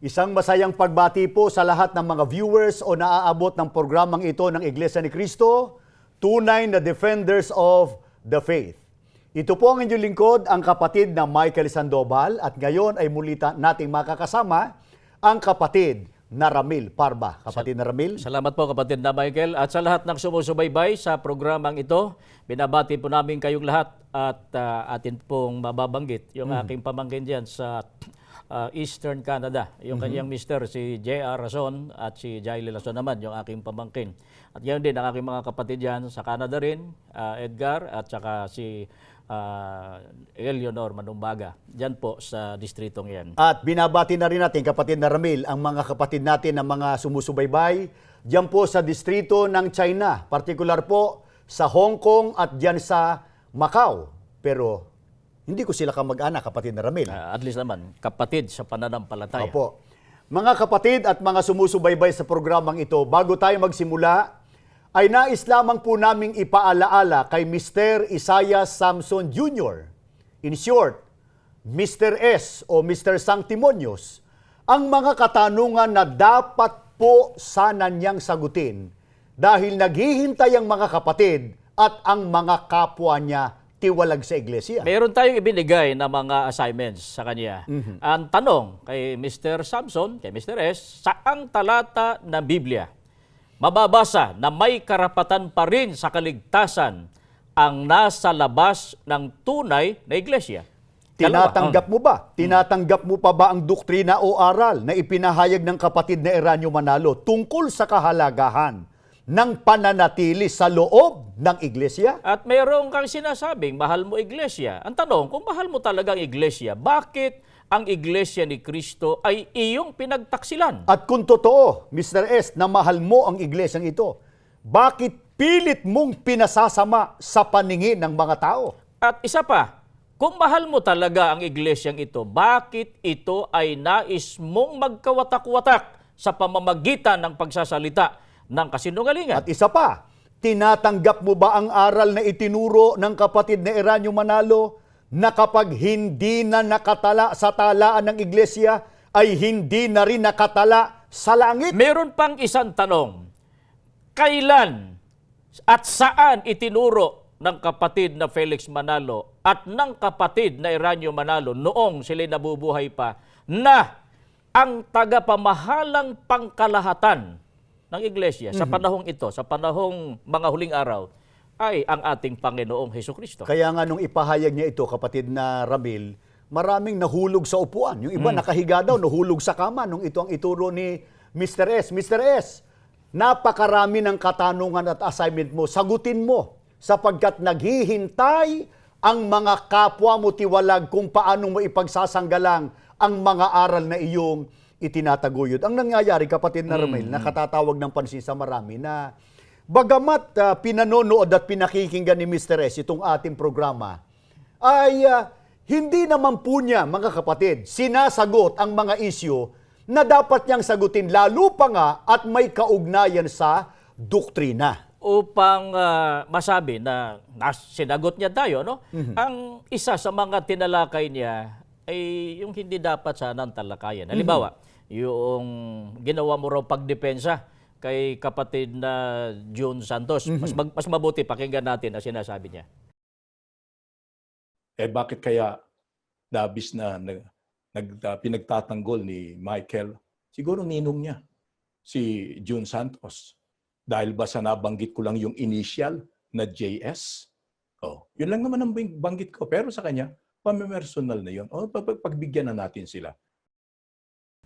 Isang masayang pagbati po sa lahat ng mga viewers o naaabot ng programang ito ng Iglesia ni Cristo, tunay na defenders of the faith. Ito po ang inyong lingkod, ang kapatid na Michael Sandoval, at ngayon ay muli nating makakasama ang kapatid na Ramil Parba. Kapatid na Ramil. Salamat po kapatid na Michael, at sa lahat ng sumusubaybay sa programang ito, binabati po namin kayong lahat at atin pong mababanggit yung aking pamangkin diyan sa Eastern Canada. Yung kanyang mister, si J.R. Rason, at si Jaile Rason naman, yung aking pamangkin. At yun din ang aking mga kapatid dyan sa Canada rin, Edgar, at saka si Eleanor Manumbaga. Diyan po sa distritong yan. At binabati na rin natin, kapatid na Ramil, ang mga kapatid natin na mga sumusubaybay diyan po sa distrito ng China, partikular po sa Hong Kong at diyan sa Macau. Pero hindi ko sila kamag-anak, kapatid na Ramil. At least naman, kapatid sa pananampalataya. Opo. Mga kapatid at mga sumusubaybay sa programang ito, bago tayo magsimula, ay nais lamang po naming ipaalaala kay Mr. Isaiah Samson Jr. In short, Mr. S o Mr. Sanctimonious, ang mga katanungan na dapat po sana niyang sagutin dahil naghihintay ang mga kapatid at ang mga kapwa niya tiwalag sa iglesia. Meron tayong ibinigay na mga assignments sa kanya. Ang tanong kay Mr. Samson, kay Mr. S, saang talata ng Biblia mababasa na may karapatan pa rin sa kaligtasan ang nasa labas ng tunay na iglesia? Tinatanggap mo ba? Tinatanggap mo pa ba ang doktrina o aral na ipinahayag ng kapatid na Eranio Manalo tungkol sa kahalagahan ng pananatili sa loob ng iglesia? At mayroong kang sinasabing, mahal mo iglesia. Ang tanong, kung mahal mo talagang iglesia, bakit ang iglesia ni Cristo ay iyong pinagtaksilan? At kung totoo, Mr. S, na mahal mo ang iglesyang ito, bakit pilit mong pinasasama sa paningin ng mga tao? At isa pa, kung mahal mo talaga ang iglesyang ito, bakit ito ay nais mong magkawatak-watak sa pamamagitan ng pagsasalita ng kasinungalingan? At isa pa, tinatanggap mo ba ang aral na itinuro ng kapatid na Eranio Manalo na kapag hindi na nakatala sa talaan ng iglesia, ay hindi na rin nakatala sa langit? Meron pang isang tanong. Kailan at saan itinuro ng kapatid na Felix Manalo at ng kapatid na Eranio Manalo noong sila nabubuhay pa na ang tagapamahalang pangkalahatan ng iglesia sa panahong ito, sa panahong mga huling araw, ay ang ating Panginoong Hesukristo? Kaya nga nung ipahayag niya ito, kapatid na Ramil, maraming nahulog sa upuan. Yung iba nakahiga daw, nahulog sa kama nung ito ang ituro ni Mr. S. Mr. S, napakarami ng katanungan at assignment mo. Sagutin mo sapagkat naghihintay ang mga kapwa mo tiwalag kung paano mo ipagsasanggalang ang mga aral na iyong itinataguyod. Ang nangyayari, kapatid na Ramil, nakatatawag ng pansin sa marami na bagamat pinanonood at pinakikinggan ni Mr. S itong ating programa, ay hindi naman po niya, mga kapatid, sinasagot ang mga isyu na dapat niyang sagutin, lalo pa nga at may kaugnayan sa doktrina. Upang masabi na sinagot niya tayo, no? Ang isa sa mga tinalakay niya ay yung hindi dapat sanang talakayan. Halimbawa, yung ginawa mo raw pagdepensa kay kapatid na June Santos. Mas mabuti pakinggan natin ang sinasabi niya. Bakit kaya labis na pinagtatanggol ni Michael? Siguro ninong niya, si June Santos. Dahil ba sa nabanggit ko lang yung initial na JS? Yun lang naman ang banggit ko. Pero sa kanya, pamimersonal na yun. Pagbigyan na natin sila.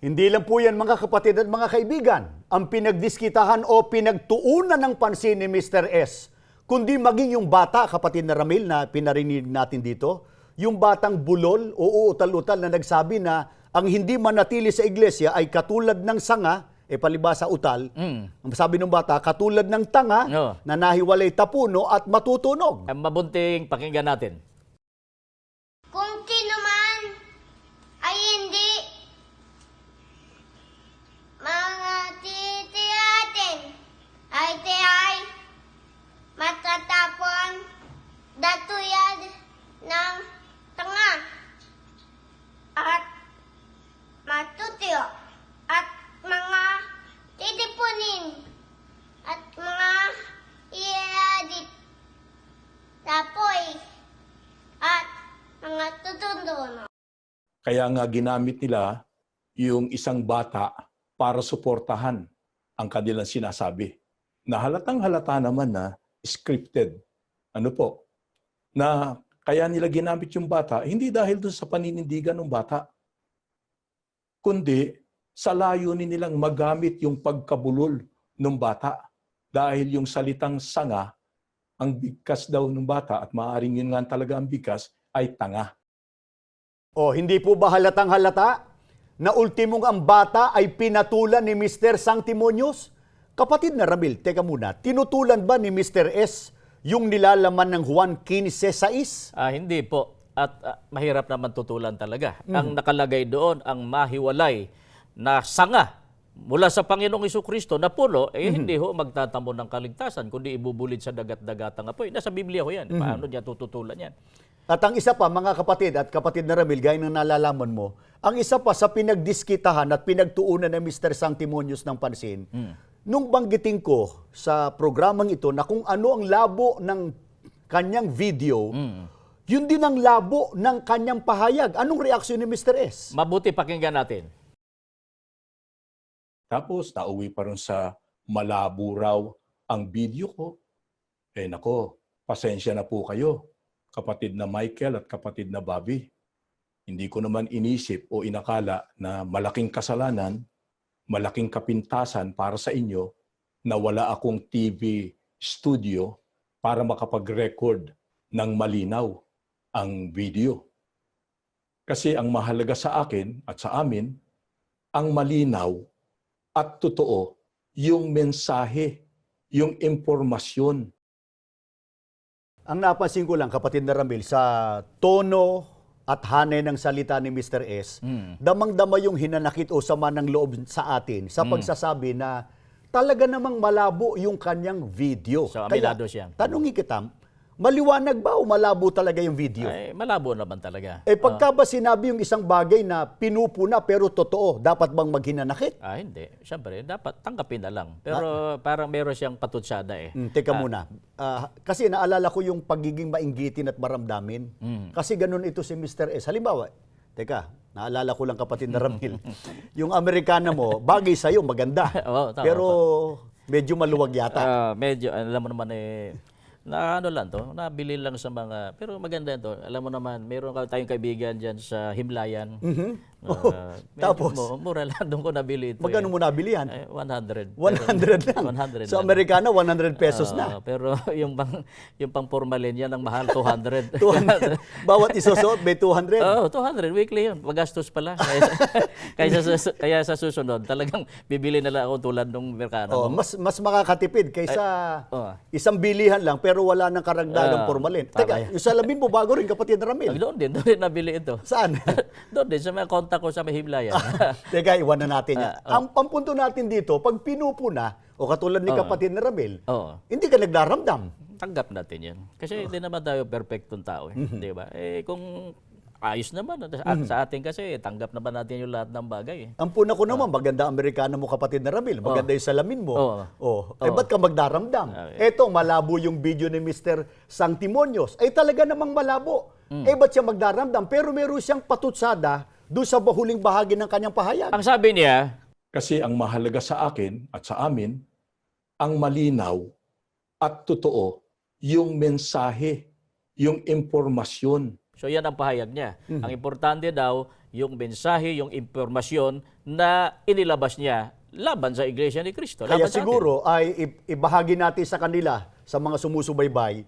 Hindi lang po yan, mga kapatid at mga kaibigan, ang pinagdiskitahan o pinagtuunan ng pansin ni Mr. S, kundi maging yung bata, kapatid na Ramil, na pinarinig natin dito, yung batang bulol o utal-utal na nagsabi na ang hindi manatili sa iglesia ay katulad ng sanga, palibasa utal, ang sabi ng bata, katulad ng tanga na nahiwalay tapuno at matutunog. Ang mabunting pakinggan natin. Kung sino man ay hindi mga titiyatin ay tiyay matatapon datuyad ng tanga at matutiyo Kaya nga ginamit nila yung isang bata para suportahan ang kanilang sinasabi. Na halatang halata naman na scripted. Ano po? Na kaya nila ginamit yung bata, hindi dahil doon sa paninindigan ng bata, kundi sa layunin nilang magamit yung pagkabulol ng bata. Dahil yung salitang sanga, ang bigkas daw ng bata, at maaaring yun nga talaga ang bigkas, ay tanga. O, hindi po ba halatang halata na ultimong ang bata ay pinatulan ni Mr. Sanctimonious? Kapatid na Ramil, teka muna, tinutulan ba ni Mr. S yung nilalaman ng Juan 15:6? Hindi po. At mahirap naman tutulan talaga. Ang nakalagay doon, ang mahiwalay na sanga mula sa Panginoong Jesucristo na puno, hindi ho magtatamo ng kaligtasan, kundi ibubulid sa dagat-dagatang apoy. Nasa Biblia ho yan. Paano niya tututulan yan? At ang isa pa, mga kapatid at kapatid na Ramil, gaya ng nalalaman mo, ang isa pa sa pinagdiskitahan at pinagtuunan ng Mr. Sanctimonious ng pansin, nung banggitin ko sa programang ito na kung ano ang labo ng kanyang video, yun din ang labo ng kanyang pahayag. Anong reaksyon ni Mr. S? Mabuti pakinggan natin. Tapos, nauwi pa rin sa malabo raw ang video ko. Nako, pasensya na po kayo, kapatid na Michael at kapatid na Bobby. Hindi ko naman inisip o inakala na malaking kasalanan, malaking kapintasan para sa inyo na wala akong TV studio para makapag-record ng malinaw ang video. Kasi ang mahalaga sa akin at sa amin, ang malinaw at totoo yung mensahe, yung impormasyon. Ang napansin ko lang, kapatid na Ramil, sa tono at hanay ng salita ni Mr. S, damang-dama yung hinanakit o sama ng loob sa atin sa pagsasabi na talaga namang malabo yung kanyang video. So, aminado siya. Tanungin kita, maliwanag ba o malabo talaga yung video? Ay, malabo naman talaga. Pagka ba sinabi yung isang bagay na pinupuna pero totoo, dapat bang maghinanakit? Hindi. Siyempre, dapat tanggapin na lang. Pero parang meron siyang patutsada eh. Teka muna. Kasi naalala ko yung pagiging mainggitin at maramdamin. Kasi ganun ito si Mr. S. Halimbawa, teka, naalala ko lang kapatid na Ramil. Yung Amerikana mo, bagay sa'yo, maganda. Oo, tama, pero medyo maluwag yata. Medyo, alam mo naman na ano lang to, nabili lang sa mga, pero maganda to. Alam mo naman, meron tayong kaibigan dyan sa Himlayan. Tapos? Mura lang doon ko nabili ito. Magkano mo nabili yan? 100. 100 lang. 100 Sa lang. Amerikana, 100 pesos na. Pero yung pang formalin yan, ang mahal, 200. 200. Bawat isusuot, may 200. 200 weekly yun. Magastos pala. Kaya sa susunod, talagang bibili na lang ako tulad ng Mercado. Mas makakatipid kaysa Oo. isang bilihan lang pero wala nang karagdagang formalin. Teka, yan. yung salamin mo bago rin, kapatid na Ramil. Doon din nabili ito. Saan? Doon din, sa mga kontak ko sa may Himlayan. Teka, iwan na natin yan. Ang pampunto natin dito, pag pinupuna, o katulad ni kapatid na Ramil, hindi ka nagdaramdam. Tanggap natin yan. Kasi hindi naman tayo perfectong tao. Di ba? Kung ayos naman. Sa atin kasi, tanggap naman natin yung lahat ng bagay. Ang puna ko naman, maganda Amerikano mo, kapatid na Ramil. Maganda yung salamin mo. Ba't ka magdaramdam? Eto, malabo yung video ni Mr. Sanctimonious. Talaga namang malabo. Ba't siya magdaramdam? Pero meron siyang patutsada doon sa huling bahagi ng kanyang pahayag. Ang sabi niya, Kasi ang mahalaga sa akin at sa amin, ang malinaw at totoo yung mensahe, yung impormasyon. so yan ang pahayag niya. Ang importante daw, yung mensahe, yung impormasyon na inilabas niya laban sa Iglesia ni Cristo. Kaya laban sa atin. siguro ay ibahagi natin sa kanila, sa mga sumusubaybay,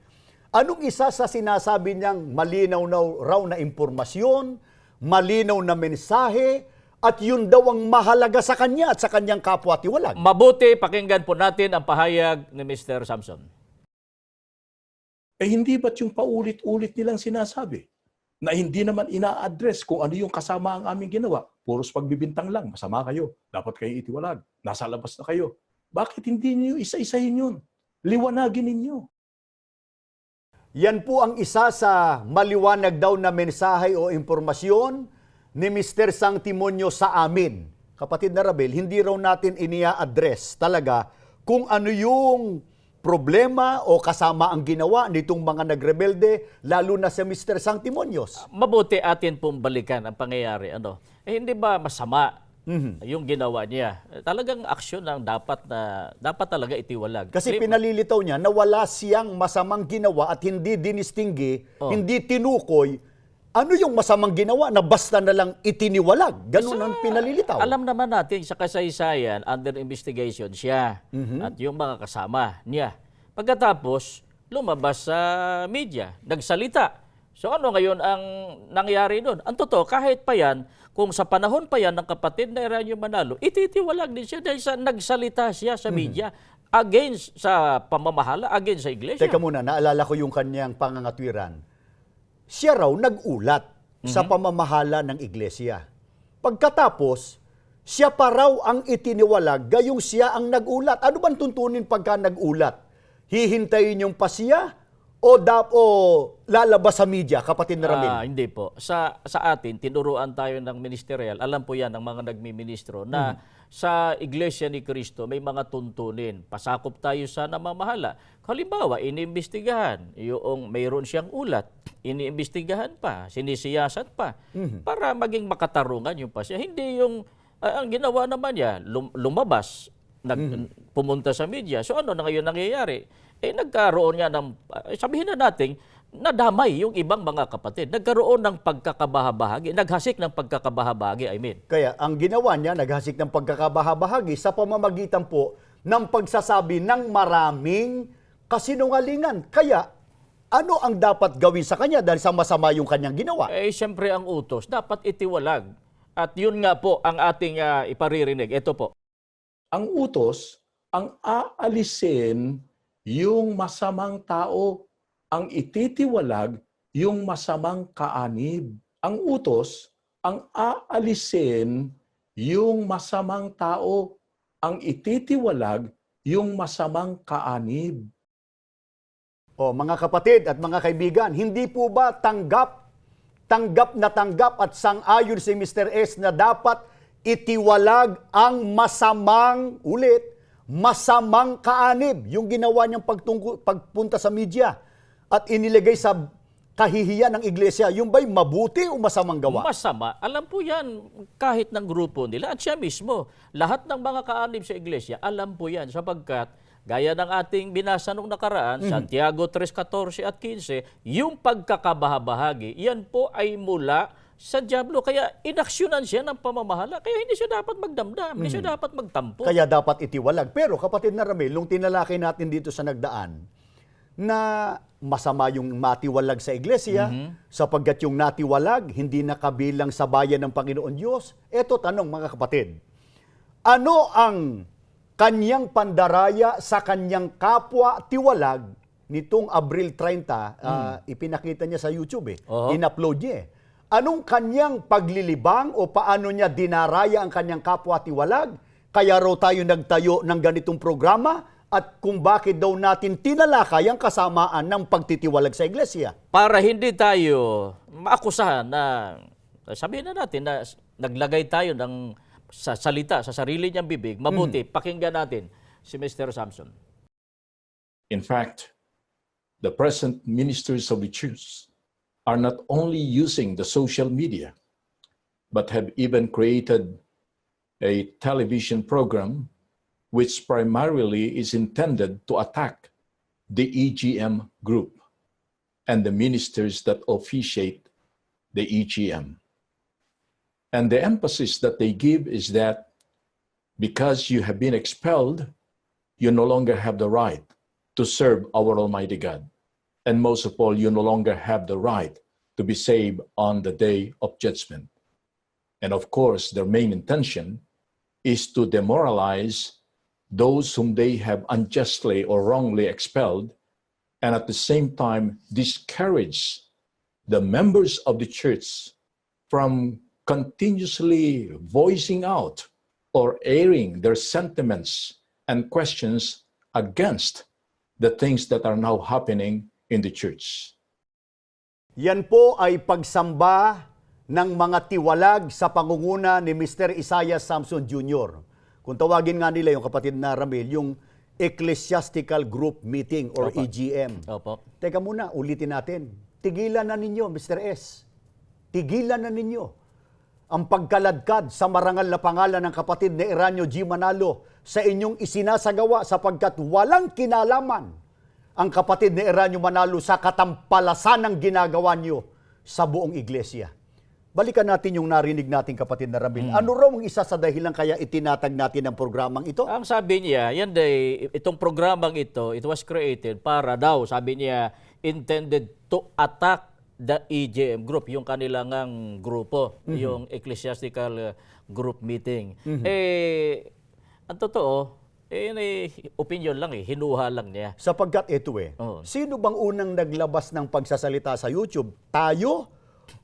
anong isa sa sinasabi niyang malinaw na raw na impormasyon, malinaw na mensahe, at yun daw ang mahalaga sa kanya at sa kanyang kapwa-tiwalag. Mabuti, pakinggan po natin ang pahayag ni Mr. Samson. Hindi ba't yung paulit-ulit nilang sinasabi na hindi naman ina-address kung ano yung kasama ang aming ginawa? Puros pagbibintang lang, masama kayo, dapat kayo itiwalag, nasa labas na kayo. Bakit hindi niyo isa-isahin yun? Liwanagin ninyo. Yan po ang isa sa maliwanag daw na mensahe o impormasyon ni Mr. Sanctimonious sa amin. Kapatid na Rabel, hindi raw natin inia-address talaga kung ano yung problema o kasama ang ginawa nitong mga nagrebelde, lalo na si Mr. Sanctimonious? Mabuti atin pong balikan ang pangyayari. Hindi ba masama yung ginawa niya? Talagang aksyon ang dapat talaga itiwalag. Kasi pinalilitaw niya na wala siyang masamang ginawa at hindi dinistinggi, hindi tinukoy ano yung masamang ginawa na basta na lang itiniwalag. Ganun ang pinalilitaw. Alam naman natin sa kasaysayan, under investigation siya at yung mga kasama niya. Pagkatapos, lumabas sa media, nagsalita. So ano ngayon ang nangyari doon? Ang totoo, kahit pa yan, kung sa panahon pa yan ng kapatid na Eranio Manalo, ititiwalag din siya dahil nagsalita siya sa media against sa pamamahala, against sa iglesia. Teka muna, naalala ko yung kanyang pangangatwiran. Siya raw nag-ulat sa pamamahala ng iglesia. Pagkatapos, siya pa raw ang itiniwalag, gayong siya ang nag-ulat. Ano bang tuntunin pagka nag-ulat? Hihintayin yung pa siya o lalabas sa media, kapatid na Ramil? Hindi po. Sa atin, tinuruan tayo ng ministerial, alam po yan ng mga nagmiministro, na sa Iglesia ni Cristo may mga tuntunin. Pasakop tayo sa namamahala. Halimbawa, iniimbestigahan. Yung mayroon siyang ulat, iniimbestigahan pa, sinisiyasat pa, para maging makatarungan yung pasya. Hindi yung, ang ginawa naman niya, lumabas, pumunta sa media. So ano na ngayon nangyayari? Nagkaroon nga ng, sabihin na natin, nadamay yung ibang mga kapatid. Nagkaroon ng pagkakabahabahagi, naghasik ng pagkakabahabahagi, Kaya ang ginawa niya, naghasik ng pagkakabahabahagi sa pamamagitan po ng pagsasabi ng maraming kasinungalingan. Kaya ano ang dapat gawin sa kanya dahil sa masama yung kanyang ginawa? Siyempre ang utos, dapat itiwalag. At yun nga po ang ating iparirinig. Ito po. Ang utos, ang aalisin yung masamang tao, ang ititiwalag yung masamang kaanib. Ang utos, ang aalisin yung masamang tao, ang ititiwalag yung masamang kaanib. Mga kapatid at mga kaibigan, hindi po ba tanggap at sang-ayon si Mr. S na dapat itiwalag ang masamang kaanib, yung ginawa niyang pagpunta sa media at inilagay sa kahihiyan ng iglesia, yung ba'y mabuti o masamang gawa? Masama. Alam po yan kahit ng grupo nila at siya mismo. Lahat ng mga kaanib sa iglesia, alam po yan sapagkat gaya ng ating binasa nung nakaraan, Santiago 3:14 at 15, yung pagkakabahabahagi, yan po ay mula sa dyablo. Kaya inaksyonan siya ng pamamahala. Kaya hindi siya dapat magdamdam, hindi siya dapat magtampo. Kaya dapat itiwalag. Pero kapatid na Ramil, nung tinalakay natin dito sa nagdaan, na masama yung matiwalag sa iglesia, sapagkat yung natiwalag, hindi nakabilang sa bayan ng Panginoon Diyos. Eto tanong mga kapatid, ano ang kanyang pandaraya sa kanyang kapwa tiwalag nitong Abril 30, ipinakita niya sa YouTube in-upload niya Anong kanyang paglilibang o paano niya dinaraya ang kanyang kapwa tiwalag? Kaya raw tayo nagtayo ng ganitong programa at kung bakit daw natin tinalakay ang kasamaan ng pagtitiwalag sa iglesia. Para hindi tayo maakusahan na, sabihin na natin na naglagay tayo ng sa salita, sa sarili niyang bibig, mabuti, pakinggan natin si Mr. Samson. In fact, the present ministers of the church are not only using the social media, but have even created a television program which primarily is intended to attack the EGM group and the ministers that officiate the EGM. And the emphasis that they give is that because you have been expelled, you no longer have the right to serve our Almighty God. And most of all, you no longer have the right to be saved on the day of judgment. And of course, their main intention is to demoralize those whom they have unjustly or wrongly expelled, and at the same time discourage the members of the church from continuously voicing out or airing their sentiments and questions against the things that are now happening in the church. Yan po ay pagsamba ng mga tiwalag sa pangunguna ni Mr. Isaiah Samson Jr. Kung tawagin nga nila yung kapatid na Ramil, yung Ecclesiastical Group Meeting or Opo. EGM. Opo. Teka muna, ulitin natin. Tigilan na ninyo, Mr. S. Tigilan na ninyo ang pagkaladkad sa marangal na pangalan ng kapatid ni Eranio G. Manalo sa inyong isinasagawa sapagkat walang kinalaman ang kapatid ni Eranio Manalo sa katampalasan ng ginagawa nyo sa buong iglesia. Balikan natin yung narinig nating kapatid na Ramil. Ano raw ang isa sa dahilan kaya itinatag natin ang programang ito? Ang sabi niya, itong programang ito, it was created para daw, sabi niya, intended to attack the EGM group, yung kanilang grupo, yung Ecclesiastical Group Meeting. Ang totoo, opinion lang hinuha lang niya. Sapagkat ito Oo. sino bang unang naglabas ng pagsasalita sa YouTube? Tayo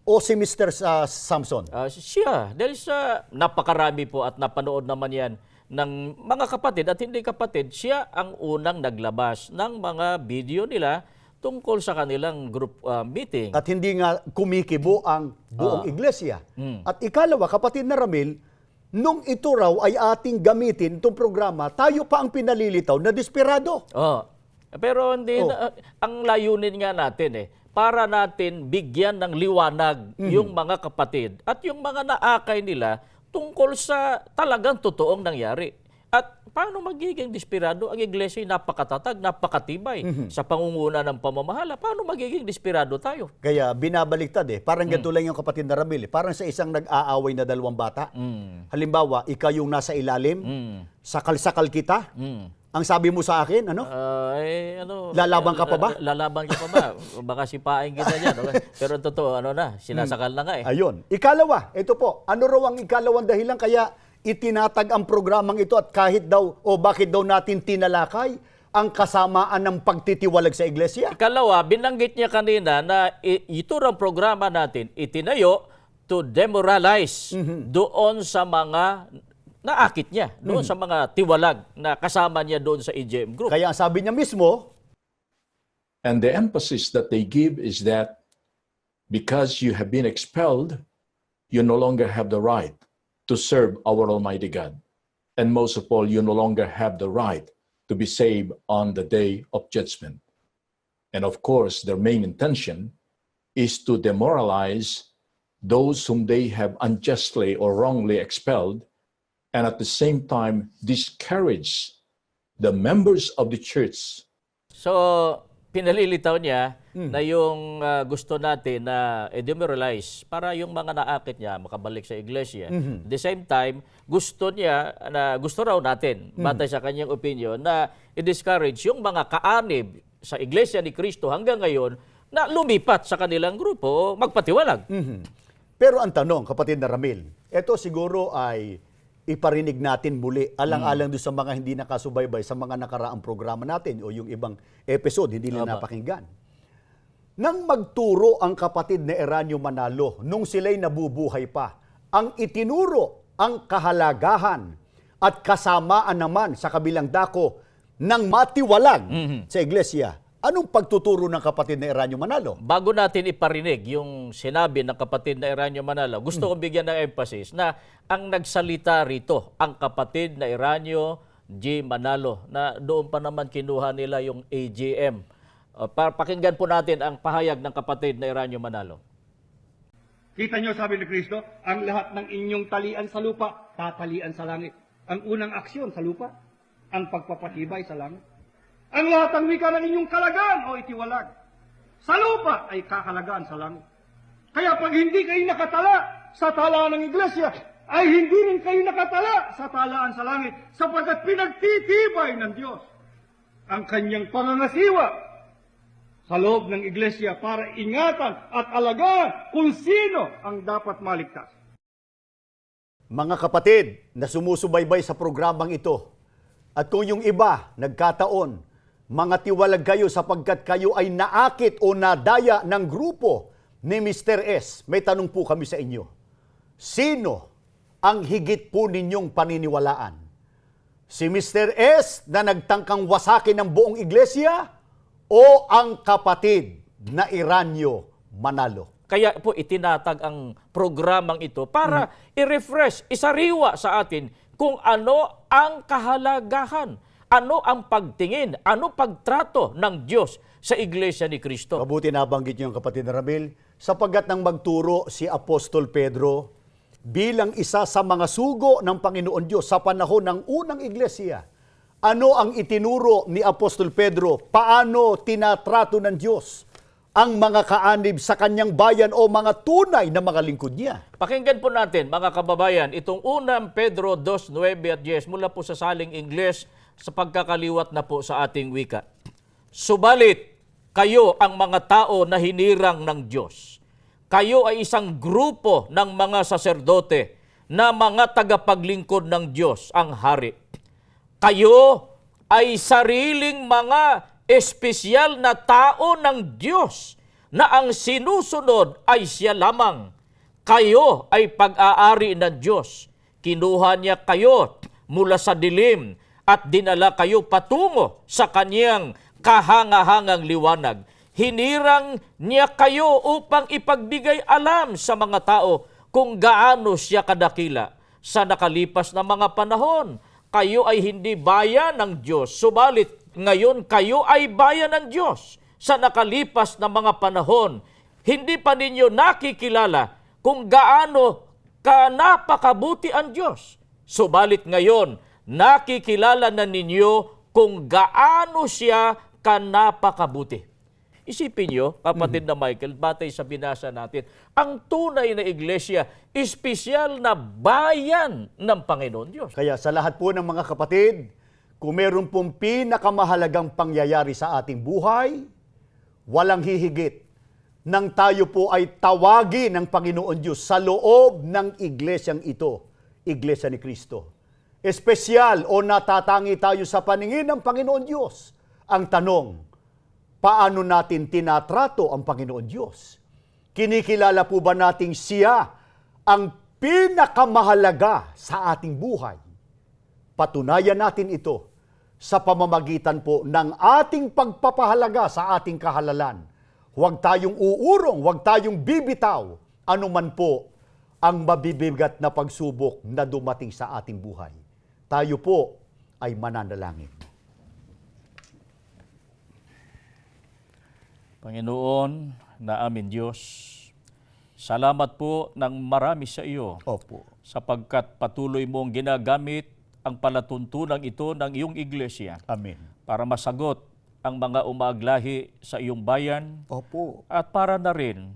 o si Mr. Samson? Siya, dahil sa napakarami po at napanood naman yan ng mga kapatid at hindi kapatid, siya ang unang naglabas ng mga video nila tungkol sa kanilang group meeting. At hindi nga kumikibo ang buong iglesia. At ikalawa, kapatid na Ramil, nung ito raw ay ating gamitin itong programa, tayo pa ang pinalilitaw na desperado. Pero hindi ang layunin nga natin para natin bigyan ng liwanag yung mga kapatid at yung mga naakay nila tungkol sa talagang totoong nangyari. At paano magiging desperado? Ang iglesia ay napakatatag, napakatibay sa pangunguna ng pamamahala. Paano magiging desperado tayo? Kaya binabaliktad Parang ganito lang yung kapatid na Ramil. Parang sa isang nag-aaway na dalawang bata. Halimbawa, ikaw yung nasa ilalim, sakal-sakal kita. Ang sabi mo sa akin, ano? Lalaban ka pa ba? Lalaban ka pa ba? Baka sipain kita dyan. Pero totoo, sinasakal na nga Ayun. Ikalawa, ito po. Ano raw ang ikalawang dahilan kaya itinatag ang programang ito at kahit daw o bakit daw natin tinalakay ang kasamaan ng pagtitiwalag sa iglesia? Ikalawa, binanggit niya kanina na ito ang programa natin itinayo to demoralize doon sa mga naakit niya, doon sa mga tiwalag na kasama niya doon sa EGM group. Kaya ang sabi niya mismo, And the emphasis that they give is that because you have been expelled, you no longer have the right to serve our Almighty God. And most of all, you no longer have the right to be saved on the day of judgment. And of course, their main intention is to demoralize those whom they have unjustly or wrongly expelled, and at the same time discourage the members of the church. So, pinalilitaw niya na yung gusto natin na demoralize para yung mga naakit niya makabalik sa iglesia. At the same time, gusto raw natin, batay sa kanyang opinion, na i-discourage yung mga kaanib sa iglesia ni Cristo hanggang ngayon na lumipat sa kanilang grupo o magpatiwalag. pero ang tanong, kapatid na Ramil, ito siguro ay iparinig natin muli, alang-alang doon sa mga hindi nakasubaybay sa mga nakaraang programa natin o yung ibang episode, hindi nila napakinggan. Nang magturo ang kapatid na Eranio Manalo, nung sila'y nabubuhay pa, ang itinuro ang kahalagahan at kasamaan naman sa kabilang dako ng matiwalag sa iglesia. Anong pagtuturo ng kapatid na Eranio Manalo? Bago natin iparinig yung sinabi ng kapatid na Eranio Manalo, gusto kong bigyan ng emphasis na ang nagsalita rito, ang kapatid na Eranio G. Manalo, na doon pa naman kinuha nila yung AGM. Pakinggan po natin ang pahayag ng kapatid na Eranio Manalo. Kita nyo, sabi ni Kristo, ang lahat ng inyong talian sa lupa, tatalian sa langit. Ang unang aksyon sa lupa, ang pagpapatibay sa langit. Ang lahat ng wika ng inyong kalagaan o itiwalag sa lupa ay kakalagaan sa langit. Kaya pag hindi kayo nakatala sa talaan ng iglesia, ay hindi rin kayo nakatala sa talaan sa langit, sapagkat pinagtitibay ng Diyos ang kanyang pangangasiwa sa loob ng iglesia para ingatan at alagaan kung sino ang dapat maligtas. Mga kapatid na sumusubaybay sa programang ito, at kung yung iba nagkataon, mga tiwalag kayo sapagkat kayo ay naakit o nadaya ng grupo ni Mr. S. May tanong po kami sa inyo. Sino ang higit po ninyong paniniwalaan? Si Mr. S na nagtangkang wasakin ng buong iglesia o ang kapatid na Eranio Manalo? Kaya po itinatag ang programang ito para i-refresh, isariwa sa atin kung ano ang kahalagahan ano ang pagtingin, ano pagtrato ng Diyos sa Iglesia ni Kristo. Mabuti nabanggit niyo yung kapatid na Ramil, sapagkat nang magturo si Apostol Pedro bilang isa sa mga sugo ng Panginoon Diyos sa panahon ng unang iglesia. Ano ang itinuro ni Apostol Pedro? Paano tinatrato ng Diyos ang mga kaanib sa kanyang bayan o mga tunay na mga lingkod niya? Pakinggan po natin, mga kababayan, itong unang Pedro 2:9 at 10 mula po sa saling Ingles sa pagkakaliwat na po sa ating wika. Subalit, kayo ang mga tao na hinirang ng Diyos. Kayo ay isang grupo ng mga saserdote na mga tagapaglingkod ng Diyos, ang hari. Kayo ay sariling mga espesyal na tao ng Diyos na ang sinusunod ay siya lamang. Kayo ay pag-aari ng Diyos. Kinuha niya kayo mula sa dilim at dinala kayo patungo sa kanyang kahangahangang liwanag. Hinirang niya kayo upang ipagbigay alam sa mga tao kung gaano siya kadakila. Sa nakalipas na mga panahon, kayo ay hindi bayan ng Diyos, subalit ngayon kayo ay bayan ng Diyos. Sa nakalipas na mga panahon, hindi pa ninyo nakikilala kung gaano ka napakabuti ang Diyos. Subalit ngayon, nakikilala na ninyo kung gaano siya kanapakabuti. Isipin nyo, kapatid na Michael, batay sa binasa natin, ang tunay na iglesia, espesyal na bayan ng Panginoon Diyos. Kaya sa lahat po ng mga kapatid, kung meron pong pinakamahalagang pangyayari sa ating buhay, walang hihigit nang tayo po ay tawagin ng Panginoon Diyos sa loob ng iglesyang ito, Iglesia ni Kristo. Espesyal o natatangi tayo sa paningin ng Panginoon Diyos. Ang tanong, paano natin tinatrato ang Panginoon Diyos? Kinikilala po ba nating siya ang pinakamahalaga sa ating buhay? Patunayan natin ito sa pamamagitan po ng ating pagpapahalaga sa ating kahalalan. Huwag tayong uurong, huwag tayong bibitaw, anuman po ang mabibigat na pagsubok na dumating sa ating buhay. Tayo po ay mananalangin. Panginoon na aming Diyos, salamat po ng marami sa iyo Opo. sapagkat patuloy mong ginagamit ang palatuntunang ito ng iyong iglesia Amen. para masagot ang mga umaaglahi sa iyong bayan Opo. at para na rin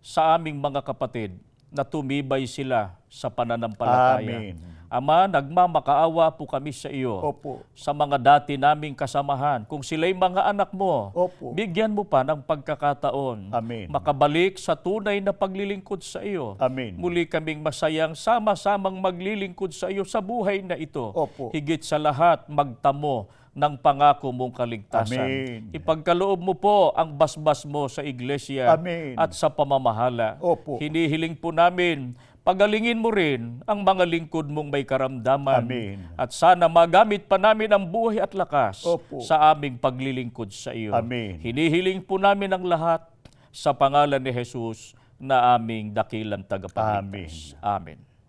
sa aming mga kapatid na tumibay sila sa pananampalataya. Amen. Ama, nagmamakaawa po kami sa iyo Opo. sa mga dati naming kasamahan. Kung sila'y mga anak mo, Opo. bigyan mo pa ng pagkakataon Amen. makabalik sa tunay na paglilingkod sa iyo. Amen. Muli kaming masayang sama-samang maglilingkod sa iyo sa buhay na ito. Opo. Higit sa lahat, magtamo ng pangako mong kaligtasan. Amen. Ipagkaloob mo po ang basbas mo sa iglesia Amen. at sa pamamahala. Opo. Hinihiling po namin, pagalingin mo rin ang mga lingkod mong may karamdaman. Amen. At sana magamit pa namin ang buhay at lakas Opo. sa aming paglilingkod sa iyo. Amen. Hinihiling po namin ang lahat sa pangalan ni Jesus na aming dakilang tagapagligtas. Amen.